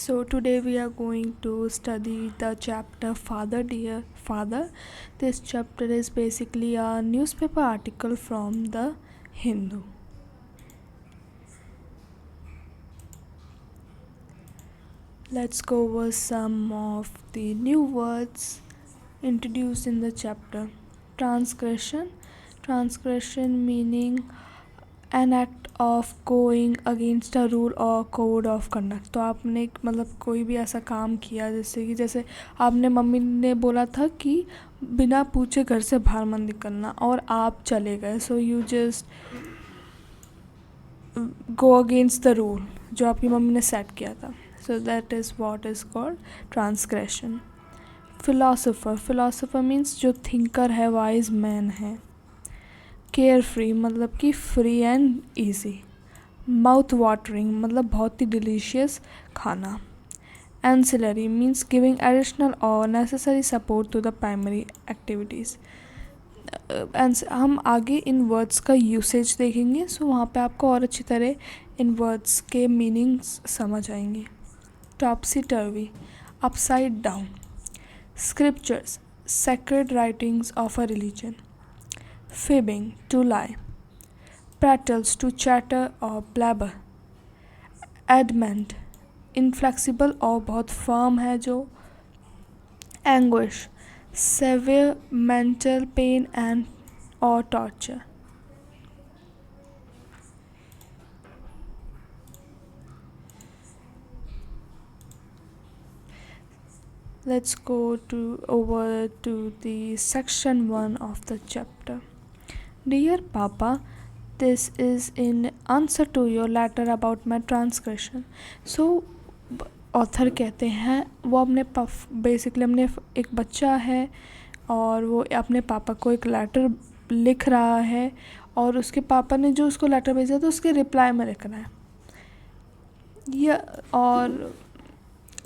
So today we are going to study the chapter Father Dear Father. This chapter is basically a newspaper article from the Hindu. Let's go over some of the new words introduced in the chapter. Transgression. Transgression meaning an act of going against a rule और code of conduct. तो आपने कोई भी ऐसा काम किया जैसे आपने मम्मी ने बोला था कि बिना पूछे घर से बाहर मत निकलना और आप चले गए, so you just go against the rule जो आपकी मम्मी ने सेट किया था। So that is what is called transgression. Philosopher means जो थिंकर है, वाइज मैन है। केयर फ्री मतलब कि free and easy. Mouth watering मतलब बहुत ही डिलीशियस खाना। एंसिलरी मीन्स गिविंग एडिशनल और necessary support to the primary activities. हम आगे इन वर्ड्स का यूसेज देखेंगे, सो वहाँ पे आपको और अच्छी तरह इन वर्ड्स के मीनिंग्स समझ आएंगे। Topsy turvy upside down. Scriptures sacred writings of a religion. Fibbing to lie. Prattles to chatter or blabber. Adamant inflexible और बहुत firm है जो। Anguish severe mental pain and or torture. Let's go over to the section 1 of the chapter. Dear Papa, this is in answer to your letter about my transgression. So author कहते हैं वो अपने एक बच्चा है और वो अपने पापा को एक लेटर लिख रहा है और उसके पापा ने जो उसको लेटर भेजा था उसके रिप्लाई में लिखना है और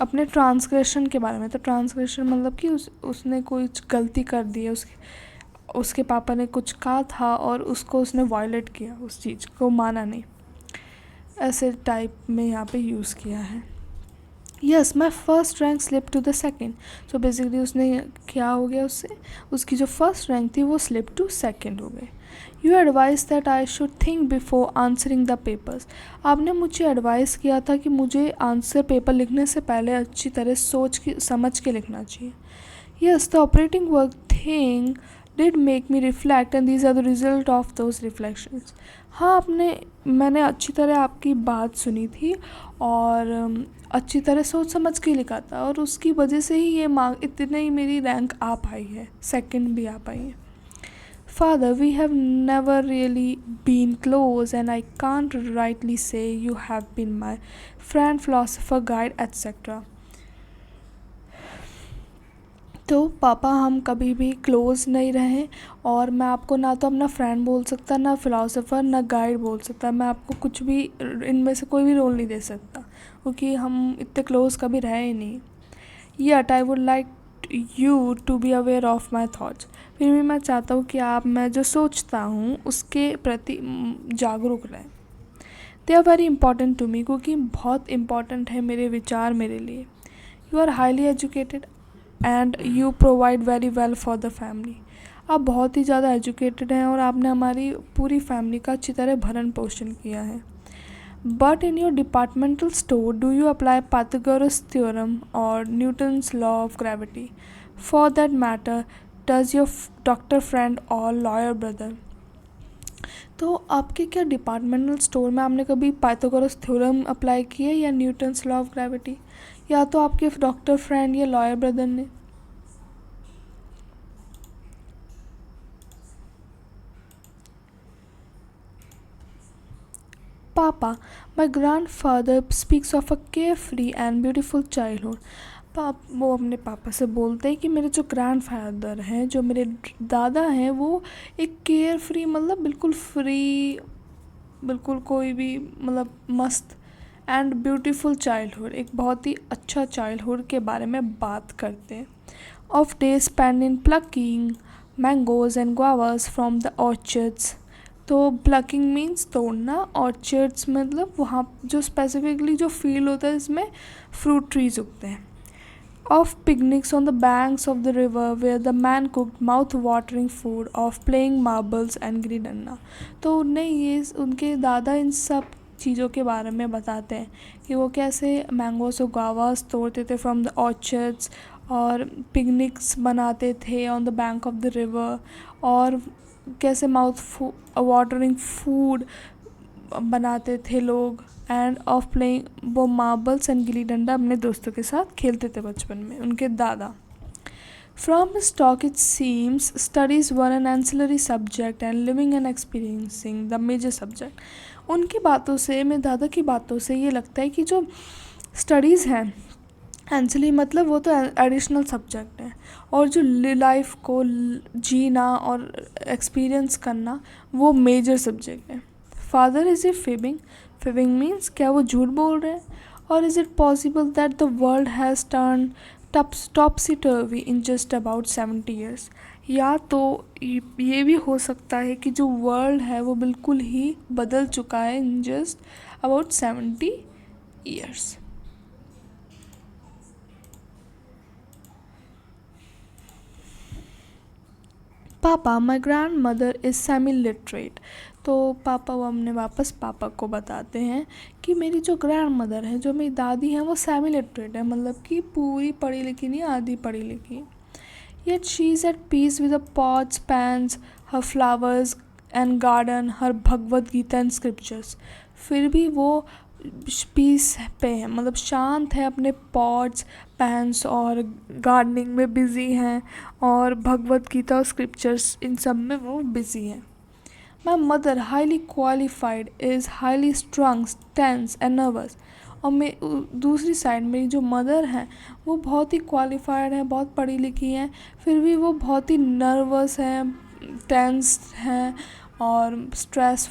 अपने ट्रांसग्रेशन के बारे में। तो ट्रांसग्रेशन मतलब कि उसने कोई गलती कर दी है, उसके पापा ने कुछ कहा था और उसको उसने वायलेट किया, उस चीज़ को माना नहीं, ऐसे टाइप में यहाँ पे यूज़ किया है। Yes my first rank slip to the second. So basically उसने क्या हो गया, उसकी जो फर्स्ट रैंक थी वो स्लिप टू सेकेंड हो गई। You advice that I should think before answering the papers. आपने मुझे एडवाइस किया था कि मुझे आंसर पेपर लिखने से पहले अच्छी तरह समझ के लिखना चाहिए। Yes the operating work thing did make me reflect and these are the result of those reflections. हाँ, मैंने अच्छी तरह आपकी बात सुनी थी और अच्छी तरह सोच समझ के लिखा था और उसकी वजह से ही ये इतने ही मेरी रैंक आ पाई है, सेकंड भी आ पाई है। Father, we have never really been close and I can't rightly say you have been my friend, philosopher, guide, etc. तो पापा हम कभी भी क्लोज़ नहीं रहे और मैं आपको ना तो अपना फ्रेंड बोल सकता, ना फ़िलासफ़र, ना गाइड बोल सकता। मैं आपको कुछ भी इनमें से कोई भी रोल नहीं दे सकता क्योंकि हम इतने क्लोज़ कभी रहे ही नहीं। Yet I would like you to be aware of my thoughts. फिर भी मैं चाहता हूँ कि आप मैं जो सोचता हूँ उसके प्रति जागरूक रहें। They are very important to me क्योंकि बहुत इम्पॉर्टेंट है मेरे विचार मेरे लिए। You are highly educated and you provide very well for the family. आप बहुत ही ज़्यादा एजुकेटेड हैं और आपने हमारी पूरी फैमिली का अच्छी तरह भरण पोषण किया है। But in your departmental store do you apply Pythagoras theorem और Newton's law of gravity? For that matter does your doctor friend और लॉयर ब्रदर? तो आपके क्या डिपार्टमेंटल स्टोर में आपने कभी पाइथागोरस थ्योरम अप्लाई किया या न्यूटन्स लॉ ऑफ ग्रेविटी, या तो आपके डॉक्टर फ्रेंड या लॉयर ब्रदर ने? पापा, my grand father speaks of a care free and beautiful childhood. वो अपने पापा से बोलते हैं कि मेरे जो ग्रैंड फादर हैं, जो मेरे दादा हैं, वो एक केयर फ्री मतलब बिल्कुल फ्री, बिल्कुल कोई भी मस्त एंड ब्यूटीफुल चाइल्डहुड, एक बहुत ही अच्छा चाइल्डहुड के बारे में बात करते हैं। Off day spend in plucking mangoes and guavas from the orchards, तो प्लकिंग मीन्स तोड़ना, ऑर्चर्ड्स मतलब वहाँ जो स्पेसिफिकली जो फील्ड होता है इसमें फ्रूट ट्रीज उगते हैं। Of picnics on the banks of the river where the man cooked mouth-watering food, of playing marbles and gilli danda. तो उनने ये उनके दादा इन सब चीज़ों के बारे में बताते हैं कि वो कैसे मैंगोस और guavas तोड़ते थे फ्रॉम द ऑर्चर्ड्स, और पिकनिक्स बनाते थे on the bank of the river, और कैसे माउथ वाटरिंग फूड बनाते थे लोग, एंड ऑफ प्लेइंग वो मार्बल्स एंड गिल्ली डंडा अपने दोस्तों के साथ खेलते थे बचपन में उनके दादा। From his talk it seems studies were an ancillary subject and living and experiencing the major subject. उनकी बातों से, मेरे दादा की बातों से ये लगता है कि जो स्टडीज़ हैं, एंसिलरी मतलब वो तो एडिशनल सब्जेक्ट है, और जो लाइफ को जीना और एक्सपीरियंस करना वो मेजर सब्जेक्ट है। फादर इज़ ए फिबिंग, फिबिंग मीन्स क्या वो झूठ बोल रहे हैं, और is it possible that the world has turn टॉपसी टर्वी in just about 70 years. या तो ये भी हो सकता है कि जो वर्ल्ड है वो बिल्कुल ही बदल चुका है इन जस्ट अबाउट 70 ईयर्स। पापा my grand mother is semi literate. तो पापा वो हमने वापस पापा को बताते हैं कि मेरी जो ग्रैंड मदर है, जो मेरी दादी हैं, वो सेमी लिटरेट है, मतलब कि पूरी पढ़ी लिखी नहीं, आधी पढ़ी लिखी। Yet she is at peace with the pots, pans, her flowers and garden, her Bhagavad Gita and scriptures. फिर भी वो पीस पे है, मतलब शांत है, अपने पॉट्स, पैन्स और गार्डनिंग में बिज़ी हैं, और भगवद गीता और स्क्रिप्चर्स इन सब में वो बिज़ी हैं। My mother highly qualified is highly strung, tense and nervous. और दूसरी साइड मेरी जो मदर हैं वो बहुत ही क्वालिफाइड है, बहुत पढ़ी लिखी हैं, फिर भी वो बहुत ही नर्वस हैं, टेंस हैं, और स्ट्रेस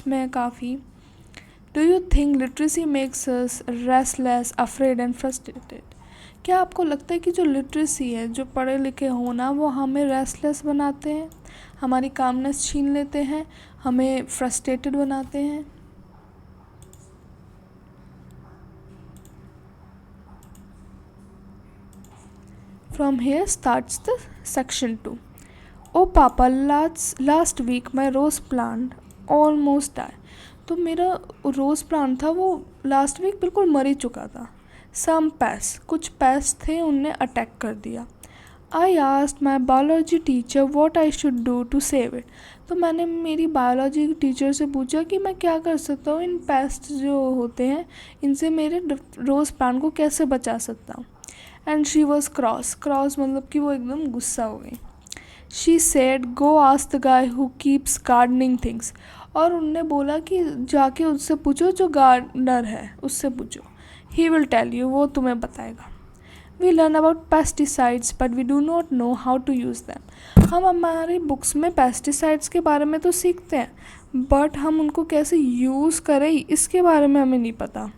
में काफ़ी। Do you think literacy makes us restless, afraid and frustrated? क्या आपको लगता है कि जो लिटरेसी है, जो पढ़े लिखे होना, वो हमें रेस्टलेस बनाते हैं, हमारी कामनेस छीन लेते हैं, हमें फ्रस्ट्रेटेड बनाते हैं? From here starts the section 2. Oh Papa, last week my rose plant almost died. तो मेरा रोज़ प्लांट था वो लास्ट वीक बिल्कुल मर ही चुका था। सम पेस्ट, कुछ पेस्ट थे, उनने अटैक कर दिया। I asked my biology teacher what I should do to save it. तो मैंने मेरी बायोलॉजी टीचर से पूछा कि मैं क्या कर सकता हूँ, इन पेस्ट जो होते हैं इनसे मेरे रोज़ प्लांट को कैसे बचा सकता हूँ। एंड शी वॉज क्रॉस मतलब कि वो एकदम गुस्सा हो गई। She said go ask the guy who keeps gardening things. और उनने बोला कि जाके उससे पूछो जो गार्डनर है, उससे पूछो, ही विल टेल यू, वो तुम्हें बताएगा। We learn about pesticides but we do not know how to use them. हम हमारी बुक्स में पेस्टिसाइड्स के बारे में तो सीखते हैं, बट हम उनको कैसे यूज़ करें इसके बारे में हमें नहीं पता।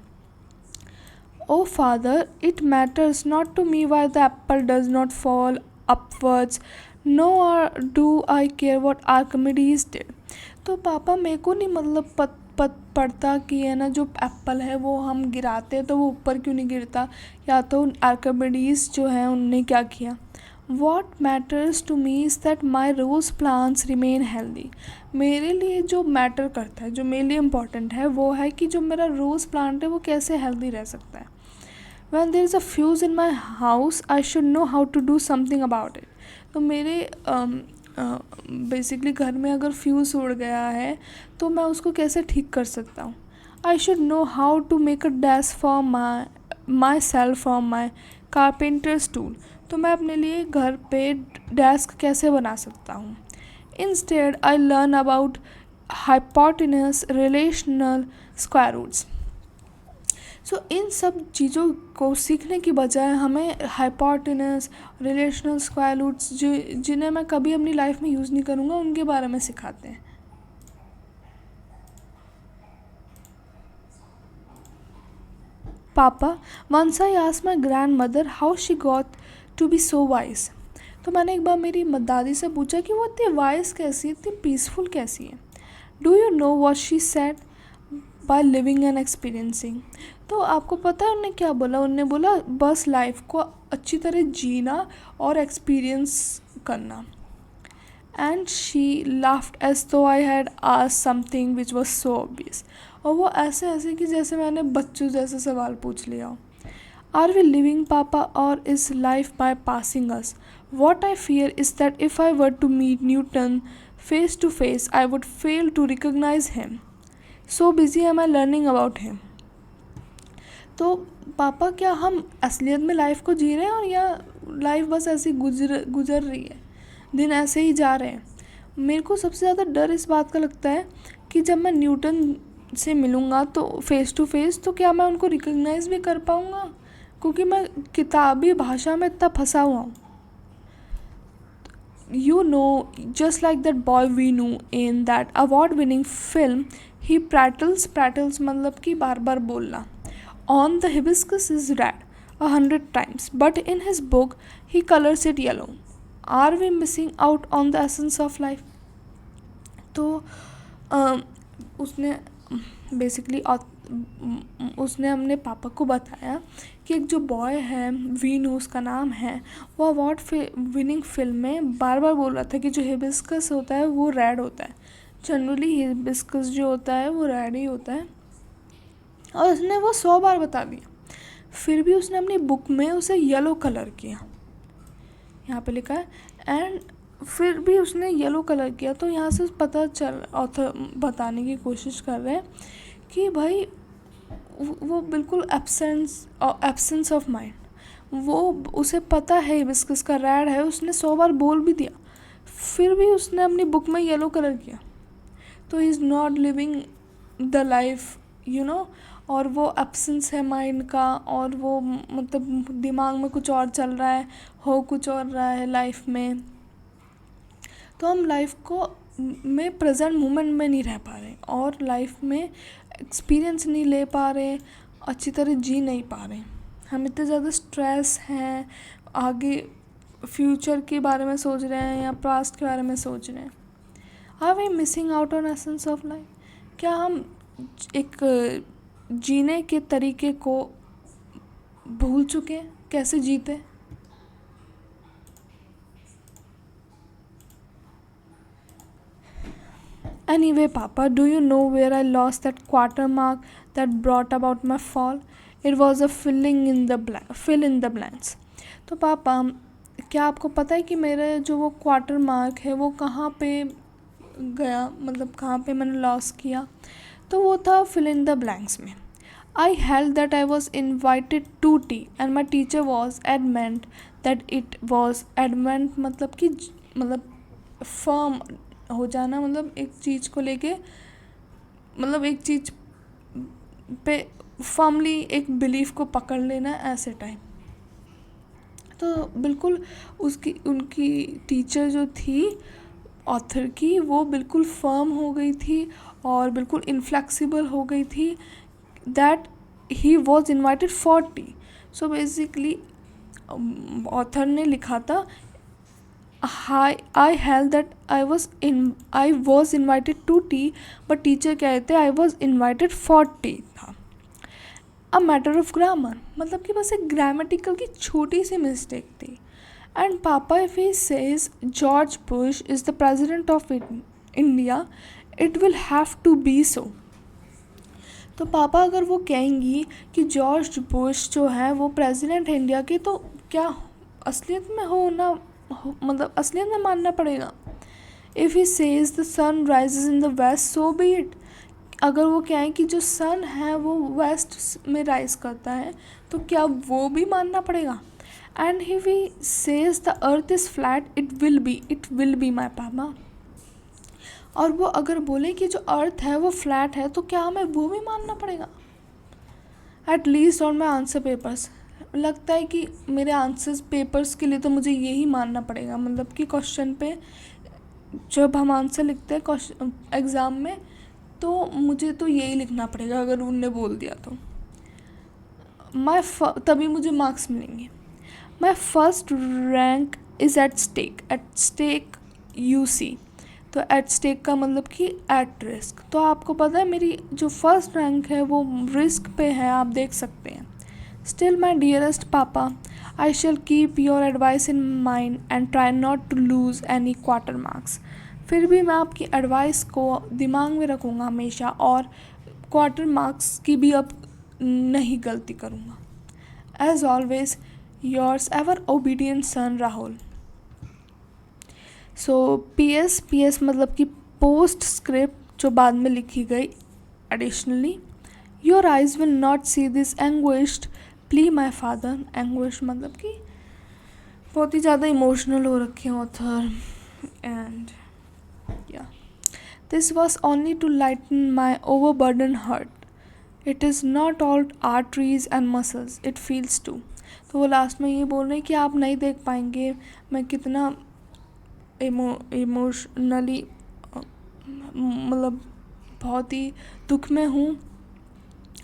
Oh father, it matters not to me why the apple does not fall upwards, nor do I care what Archimedes did. तो पापा मेरे को नहीं मतलब पड़ता कि है ना, जो एप्पल है वो हम गिराते हैं तो वो ऊपर क्यों नहीं गिरता, या तो आर्किमिडीज जो है उनने क्या किया। What matters to me is that my rose plants remain healthy. मेरे लिए जो मैटर करता है, जो मेरे लिए इम्पॉर्टेंट है, वो है कि जो मेरा रोज़ प्लांट है वो कैसे हेल्दी रह सकता है। When there is a fuse in my house, I should know how to do something about it. तो मेरे बेसिकली घर में अगर फ्यूज़ उड़ गया है तो मैं उसको कैसे ठीक कर सकता हूँ। I should know how to make a desk for myself from my carpenter's tool. तो मैं अपने लिए घर पे डेस्क कैसे बना सकता हूँ। Instead, I learn about hypotenuse, relational square roots. सो इन सब चीज़ों को सीखने की बजाय हमें हाइपोटेनस, रिलेशनल स्क्वायर रूट्स जिन्हें मैं कभी अपनी लाइफ में यूज़ नहीं करूँगा, उनके बारे में सिखाते हैं। Papa, once I asked my grand mother how she got to be so wise. तो मैंने एक बार मेरी दादी से पूछा कि वो इतनी वाइज कैसी है, इतनी पीसफुल कैसी है। Do you know what she said? By living and experiencing. तो आपको पता है उन्होंने क्या बोला? उन्होंने बोला बस लाइफ को अच्छी तरह जीना और एक्सपीरियंस करना। एंड शी लाफ्ड एज दो I had asked something which was so obvious. और वो ऐसे ऐसे कि जैसे मैंने बच्चों जैसे सवाल पूछ लिया हो। आर वी लिविंग पापा और is life by passing us? What I fear is that if I were to meet Newton face to face I would fail to recognise him, so busy am I learning about him. तो पापा क्या हम असलियत में life को जी रहे हैं और या लाइफ बस ऐसी गुजर रही है, दिन ऐसे ही जा रहे हैं? मेरे को सबसे ज़्यादा डर इस बात का लगता है कि जब मैं न्यूटन से मिलूँगा तो फेस टू फेस, तो क्या मैं उनको रिकग्नाइज़ भी कर पाऊँगा? क्योंकि मैं किताबी भाषा में इतना फंसा हुआ हूँ। You know, just like that boy we knew in that award-winning film, he prattles मतलब कि बार बार बोलना. On the hibiscus is red 100 times, but in his book he colors it yellow. Are we missing out on the essence of life? तो उसने basically उसने अपने पापा को बताया कि एक जो बॉय है वीनू उसका नाम है, वो अवार्ड विनिंग फिल्म में बार बार बोल रहा था कि जो हिबिस्कस होता है वो रेड होता है। जनरली हिबिस्कस जो होता है वो रेड ही होता है, और उसने वो 100 बार बता दिया। फिर भी उसने अपनी बुक में उसे येलो कलर किया, यहाँ पे लिखा है, एंड फिर भी उसने येलो कलर किया। तो यहाँ से पता चल, ऑथर बताने की कोशिश कर रहे हैं कि भाई वो बिल्कुल एब्सेंस ऑफ माइंड, वो उसे पता है हिबिस्कस का रेड है, उसने 100 बार बोल भी दिया, फिर भी उसने अपनी बुक में येलो कलर किया। तो he is not living the life, you know. और वो एब्सेंस है माइंड का, और वो मतलब दिमाग में कुछ और चल रहा है, हो कुछ और रहा है लाइफ में। तो हम लाइफ को में प्रेजेंट मोमेंट में नहीं रह पा रहे, और लाइफ में एक्सपीरियंस नहीं ले पा रहे, अच्छी तरह जी नहीं पा रहे। हम इतने ज़्यादा स्ट्रेस हैं, आगे फ्यूचर के बारे में सोच रहे हैं या पास्ट के बारे में सोच रहे हैं। Are we missing out on essence of life? क्या हम एक जीने के तरीके को भूल चुके हैं, कैसे जीते? Anyway, Papa, do you know where I lost that quarter mark that brought about my fall? It was a fill in the blanks. तो पापा, क्या आपको पता है कि मेरा जो वो क्वार्टर मार्क है वो कहाँ पे गया, मतलब कहाँ पे मैंने लॉस किया? तो वो था fill in the blanks में. I held that I was invited to tea and my teacher was adamant that it was adamant मतलब कि मतलब firm हो जाना, मतलब एक चीज़ को लेके, मतलब एक चीज़ पे फर्मली एक बिलीफ को पकड़ लेना, ऐसे टाइम। तो बिल्कुल उनकी टीचर जो थी ऑथर की, वो बिल्कुल फर्म हो गई थी और बिल्कुल इनफ्लेक्सिबल हो गई थी that he was invited for T. So basically author ने लिखा था I held that I was invited to tea, but teacher कहते I was invited for tea था। A matter of grammar, मतलब कि बस एक ग्रामेटिकल की छोटी सी मिस्टेक थी। And Papa, if he says George Bush is the president of India, it will have to be so. तो पापा अगर वो कहेंगी कि जॉर्ज बुश जो है वो प्रेसिडेंट है इंडिया के, तो क्या असलियत में हो ना, मतलब असलियत में मानना पड़ेगा। If he says the sun rises in the west, so be it. अगर वो कहें कि जो सन है वो वेस्ट में राइज करता है, तो क्या वो भी मानना पड़ेगा। And if he says the earth is flat, it will be my पापा। और वो अगर बोले कि जो अर्थ है वो फ्लैट है, तो क्या हमें वो भी मानना पड़ेगा। At least on my answer papers, लगता है कि मेरे आंसर्स पेपर्स के लिए तो मुझे यही मानना पड़ेगा, मतलब कि क्वेश्चन पे जब हम आंसर लिखते हैं क्वेश्चन एग्ज़ाम में, तो मुझे तो यही लिखना पड़ेगा अगर उनने बोल दिया तो। तभी मुझे मार्क्स मिलेंगे। My first rank is at stake, at stake you see, तो एट स्टेक का मतलब कि एट रिस्क। तो आपको पता है मेरी जो फर्स्ट रैंक है वो रिस्क पे है, आप देख सकते हैं। Still my dearest papa, I shall keep your advice in mind and try not to lose any quarter marks. फिर भी मैं आपकी एडवाइस को दिमाग में रखूँगा हमेशा, और क्वार्टर मार्क्स की भी अब नहीं गलती करूँगा। As always yours ever obedient son Rahul. So P S मतलब कि पोस्ट स्क्रिप्ट जो बाद में लिखी गई additionally, your eyes will not see this anguished plea my father. Anguish मतलब कि बहुत ही ज़्यादा इमोशनल हो रखे हैं author. And yeah this was only to lighten my overburden heart, it is not all arteries and muscles, it feels too. तो वो लास्ट में ये बोल रहे हैं कि आप नहीं देख पाएंगे मैं कितना इमोशनली मतलब बहुत ही दुख में हूँ,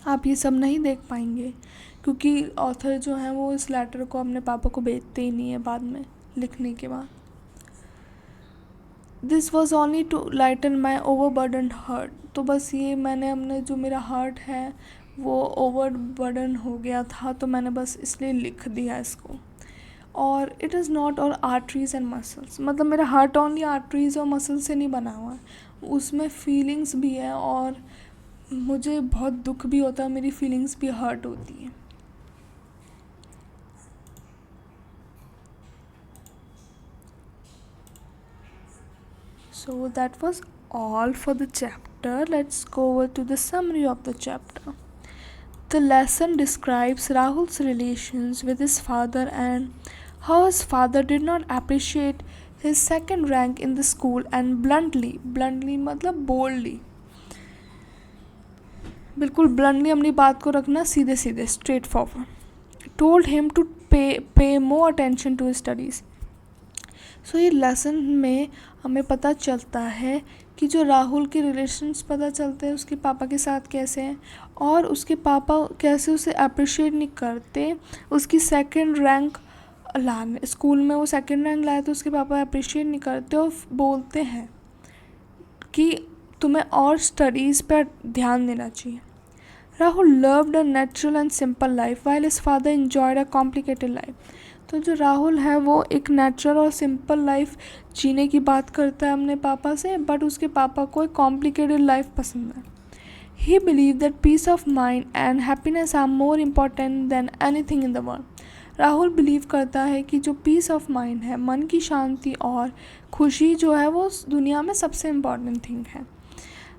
आप ये सब नहीं देख पाएंगे, क्योंकि ऑथर जो है वो इस लेटर को अपने पापा को भेजते ही नहीं है बाद में लिखने के बाद। This was only to lighten my overburden heart, तो बस ये मैंने अपने जो मेरा हार्ट है वो ओवरबर्डन हो गया था, तो मैंने बस इसलिए लिख दिया इसको। और it is not all arteries and muscles, मतलब मेरा हार्ट ओनली आर्टरीज और मसल से नहीं बना हुआ है, उसमें फीलिंग्स भी है, और मुझे बहुत दुख भी होता है, मेरी फीलिंग्स भी हर्ट होती हैं। So that was all for the chapter. Let's go over to the summary of the chapter. The lesson describes Rahul's relations with his father and how his father did not appreciate his second rank in the school and bluntly मतलब boldly, बिल्कुल bluntly अपनी बात को रखना सीधे सीधे, straight forward, told him to pay more attention to his studies. सो ये lesson में हमें पता चलता है कि जो राहुल के रिलेशंस पता चलते हैं उसके पापा के साथ कैसे हैं, और उसके पापा कैसे उसे अप्रिशिएट नहीं करते। उसकी सेकंड रैंक लाने स्कूल में वो सेकंड रैंक लाए तो उसके पापा अप्रिशिएट नहीं करते और बोलते हैं कि तुम्हें और स्टडीज़ पर ध्यान देना चाहिए। Rahul loved a natural and simple life while his father enjoyed a complicated life. तो जो राहुल है वो एक नेचुरल और सिंपल लाइफ जीने की बात करता है अपने पापा से, बट उसके पापा को एक कॉम्प्लिकेटेड लाइफ पसंद है। He believe that peace of mind and happiness are more important than anything in the world. Rahul believe करता है कि जो पीस ऑफ माइंड है, मन की शांति और खुशी जो है वो दुनिया में सबसे इम्पॉर्टेंट थिंग है।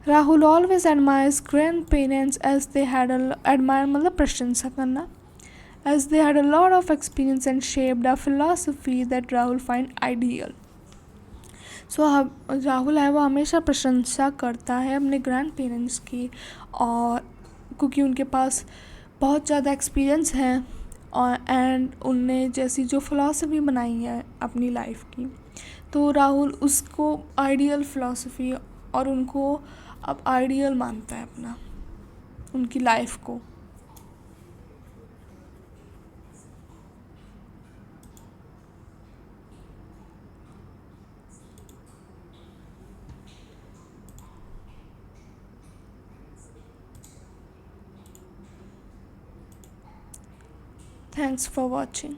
Rahul always admires grand parents as they had admire मतलब प्रशंसा करना, as they had a lot of experience and shaped a philosophy that Rahul find ideal. So Rahul है वो हमेशा प्रशंसा करता है अपने ग्रैंड पेरेंट्स की, और क्योंकि उनके पास बहुत ज़्यादा एक्सपीरियंस है और एंड उनने जैसी जो फ़िलासफ़ी बनाई है अपनी लाइफ की, तो राहुल उसको आइडियल फ़िलासफ़ी और उनको अब आइडियल मानता है अपना, उनकी लाइफ को। Thanks for watching.